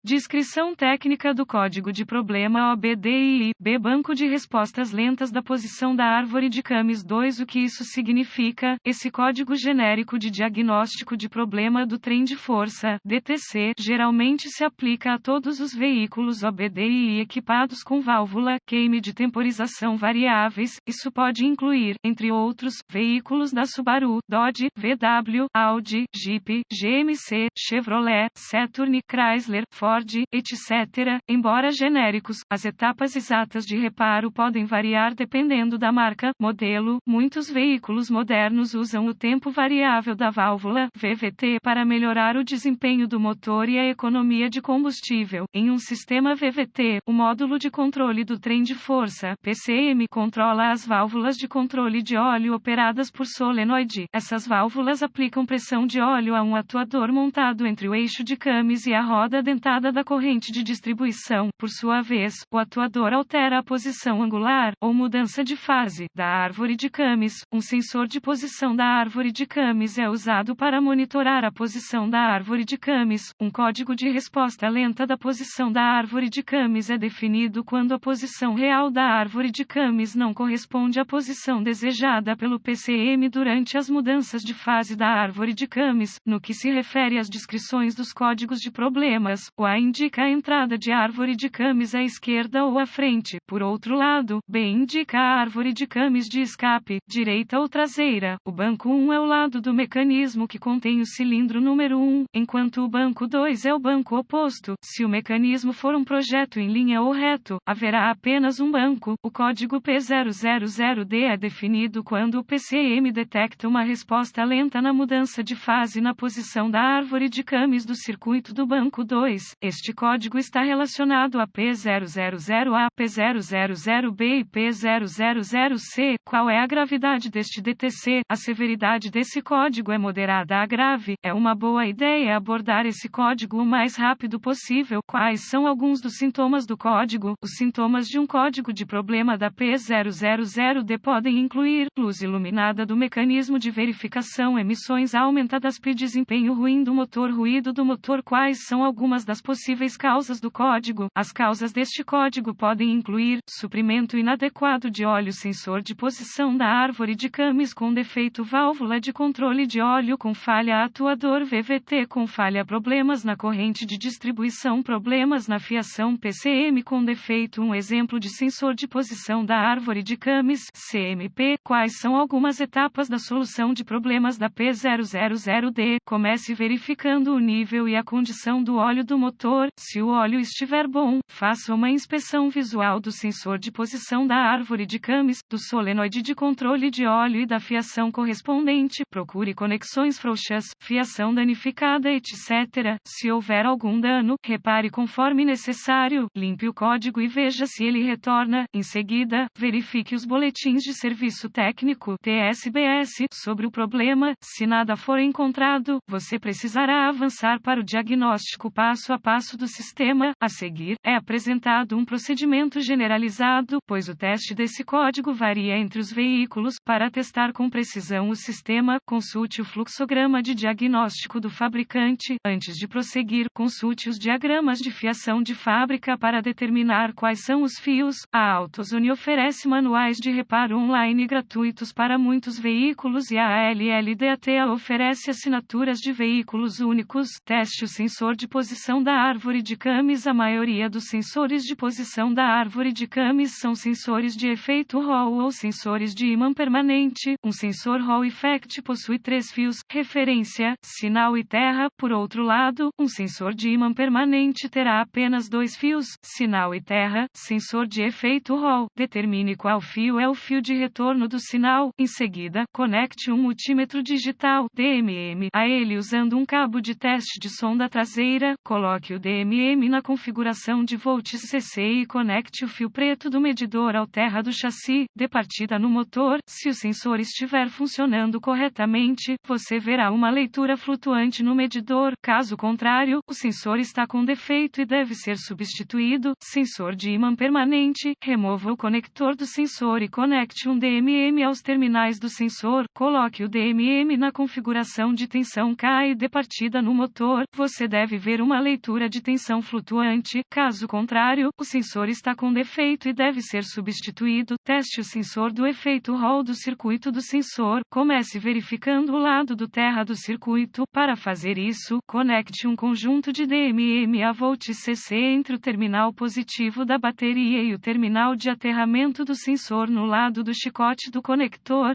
Descrição técnica do código de problema OBDII-B Banco de respostas lentas da posição da árvore de Camis 2. O que isso significa? Esse código genérico de diagnóstico de problema do trem de força, DTC, geralmente se aplica a todos os veículos OBDII equipados com válvula queime de temporização variáveis. Isso pode incluir, entre outros, veículos da Subaru, Dodge, VW, Audi, Jeep, GMC, Chevrolet, Saturn, Chrysler, Ford, etc. Embora genéricos, as etapas exatas de reparo podem variar dependendo da marca, modelo. Muitos veículos modernos usam o tempo variável da válvula, VVT, para melhorar o desempenho do motor e a economia de combustível. Em um sistema VVT, o módulo de controle do trem de força, PCM, controla as válvulas de controle de óleo operadas por solenoide. Essas válvulas aplicam pressão de óleo a um atuador montado entre o eixo de Camis e a roda dentada da corrente de distribuição. Por sua vez, o atuador altera a posição angular, ou mudança de fase, da árvore de Camis. Um sensor de posição da árvore de Camis é usado para monitorar a posição da árvore de Camis. Um código de resposta lenta da posição da árvore de Camis é definido quando a posição real da árvore de Camis não corresponde à posição desejada pelo PCM durante as mudanças de fase da árvore de Camis. No que se refere às descrições dos códigos de problemas, o A indica a entrada de árvore de Camis à esquerda ou à frente. Por outro lado, B indica a árvore de Camis de escape, direita ou traseira. O banco 1 é o lado do mecanismo que contém o cilindro número 1, enquanto o banco 2 é o banco oposto. Se o mecanismo for um projeto em linha ou reto, haverá apenas um banco. O código P000D é definido quando o PCM detecta uma resposta lenta na mudança de fase na posição da árvore de Camis do circuito do banco 2. Este código está relacionado a P000A, P000B e P000C. Qual é a gravidade deste DTC? A severidade desse código é moderada a grave. É uma boa ideia abordar esse código o mais rápido possível. Quais são alguns dos sintomas do código? Os sintomas de um código de problema da P000D podem incluir luz iluminada do mecanismo de verificação, emissões aumentadas, desempenho ruim do motor, ruído do motor. Quais são algumas das possíveis causas do código? As causas deste código podem incluir suprimento inadequado de óleo, sensor de posição da árvore de Camis com defeito, válvula de controle de óleo com falha, atuador VVT com falha, problemas na corrente de distribuição, problemas na fiação, PCM com defeito. Um exemplo de sensor de posição da árvore de Camis, CMP. Quais são algumas etapas da solução de problemas da P000D? Comece verificando o nível e a condição do óleo do motor. Se o óleo estiver bom, faça uma inspeção visual do sensor de posição da árvore de Camis, do solenoide de controle de óleo e da fiação correspondente. Procure conexões frouxas, fiação danificada, etc. Se houver algum dano, repare conforme necessário. Limpe o código e veja se ele retorna. Em seguida, verifique os boletins de serviço técnico, TSBS, sobre o problema. Se nada for encontrado, você precisará avançar para o diagnóstico passo a passo do sistema. A seguir, é apresentado um procedimento generalizado, pois o teste desse código varia entre os veículos. Para testar com precisão o sistema, consulte o fluxograma de diagnóstico do fabricante. Antes de prosseguir, consulte os diagramas de fiação de fábrica para determinar quais são os fios. A AutoZone oferece manuais de reparo online gratuitos para muitos veículos e a ALLDATA oferece assinaturas de veículos únicos. Teste o sensor de posição da árvore de Camis. A maioria dos sensores de posição da árvore de Camis são sensores de efeito Hall ou sensores de ímã permanente. Um sensor Hall Effect possui 3 fios, referência, sinal e terra. Por outro lado, um sensor de ímã permanente terá apenas 2 fios, sinal e terra. Sensor de efeito Hall. Determine qual fio é o fio de retorno do sinal. Em seguida, conecte um multímetro digital, DMM, a ele usando um cabo de teste de sonda traseira. Coloque o DMM na configuração de volts CC e conecte o fio preto do medidor ao terra do chassi. Dê partida no motor. Se o sensor estiver funcionando corretamente, você verá uma leitura flutuante no medidor. Caso contrário, o sensor está com defeito e deve ser substituído. Sensor de ímã permanente. Remova o conector do sensor e conecte um DMM aos terminais do sensor. Coloque o DMM na configuração de tensão K e dê partida no motor. Você deve ver uma leitura leitura de tensão flutuante, caso contrário, o sensor está com defeito e deve ser substituído. Teste o sensor do efeito Hall do circuito do sensor. Comece verificando o lado do terra do circuito. Para fazer isso, conecte um conjunto de DMM a volt CC entre o terminal positivo da bateria e o terminal de aterramento do sensor no lado do chicote do conector.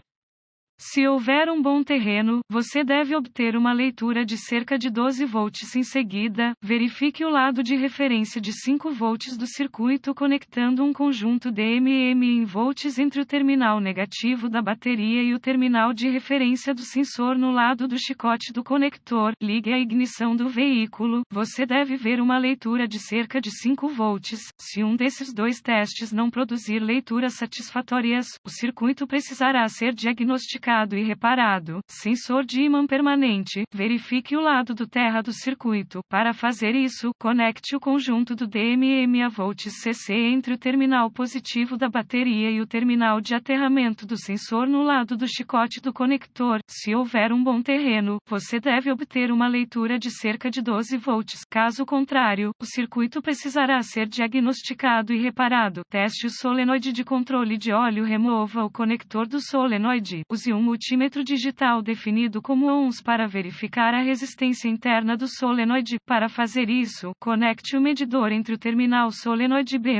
Se houver um bom terreno, você deve obter uma leitura de cerca de 12 volts em seguida. Verifique o lado de referência de 5 volts do circuito conectando um conjunto DMM em volts entre o terminal negativo da bateria e o terminal de referência do sensor no lado do chicote do conector. Ligue a ignição do veículo. Você deve ver uma leitura de cerca de 5 volts. Se um desses dois testes não produzir leituras satisfatórias, o circuito precisará ser diagnosticado e reparado. Sensor de ímã permanente. Verifique o lado do terra do circuito. Para fazer isso, conecte o conjunto do DMM a volts CC entre o terminal positivo da bateria e o terminal de aterramento do sensor no lado do chicote do conector. Se houver um bom terreno, você deve obter uma leitura de cerca de 12 volts. Caso contrário, o circuito precisará ser diagnosticado e reparado. Teste o solenoide de controle de óleo. Remova o conector do solenoide. Use um multímetro digital definido como ohms para verificar a resistência interna do solenoide. Para fazer isso, conecte o medidor entre o terminal solenoide B+,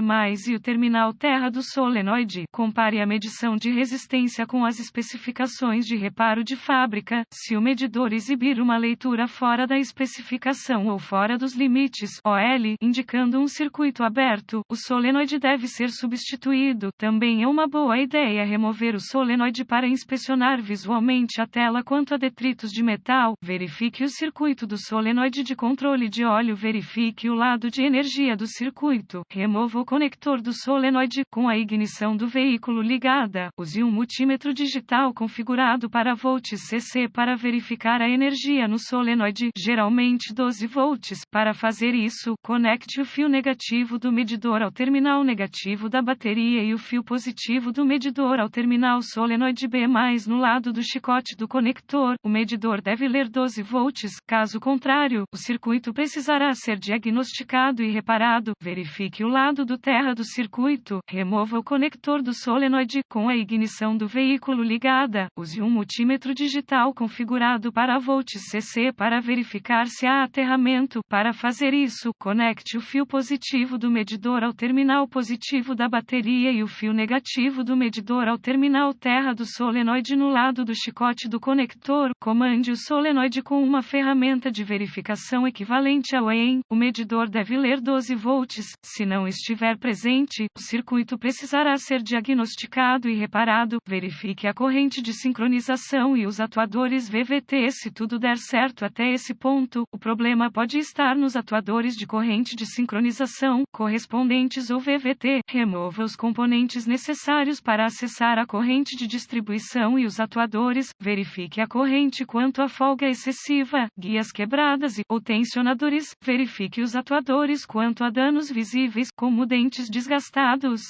e o terminal terra do solenoide. Compare a medição de resistência com as especificações de reparo de fábrica. Se o medidor exibir uma leitura fora da especificação ou fora dos limites OL, indicando um circuito aberto, o solenoide deve ser substituído. Também é uma boa ideia remover o solenoide para inspecionar visualmente a tela quanto a detritos de metal. Verifique o circuito do solenoide de controle de óleo. Verifique o lado de energia do circuito. Remova o conector do solenoide. Com a ignição do veículo ligada, use um multímetro digital configurado para volts CC para verificar a energia no solenoide, geralmente 12 volts. Para fazer isso, conecte o fio negativo do medidor ao terminal negativo da bateria e o fio positivo do medidor ao terminal solenoide B+, no lado do chicote do conector. O medidor deve ler 12 volts. Caso contrário, o circuito precisará ser diagnosticado e reparado. Verifique o lado do terra do circuito. Remova o conector do solenoide. Com a ignição do veículo ligada, use um multímetro digital configurado para volts CC para verificar se há aterramento. Para fazer isso, conecte o fio positivo do medidor ao terminal positivo da bateria e o fio negativo do medidor ao terminal terra do solenoide no lado do chicote do conector. Comande o solenoide com uma ferramenta de verificação equivalente ao EN. O medidor deve ler 12 volts. Se não estiver presente, o circuito precisará ser diagnosticado e reparado. Verifique a corrente de sincronização e os atuadores VVT. Se tudo der certo até esse ponto, o problema pode estar nos atuadores de corrente de sincronização correspondentes ou VVT. Remova os componentes necessários para acessar a corrente de distribuição e os atuadores. Verifique a corrente quanto à folga excessiva, guias quebradas ou tensionadores. Verifique os atuadores quanto a danos visíveis, como dentes desgastados.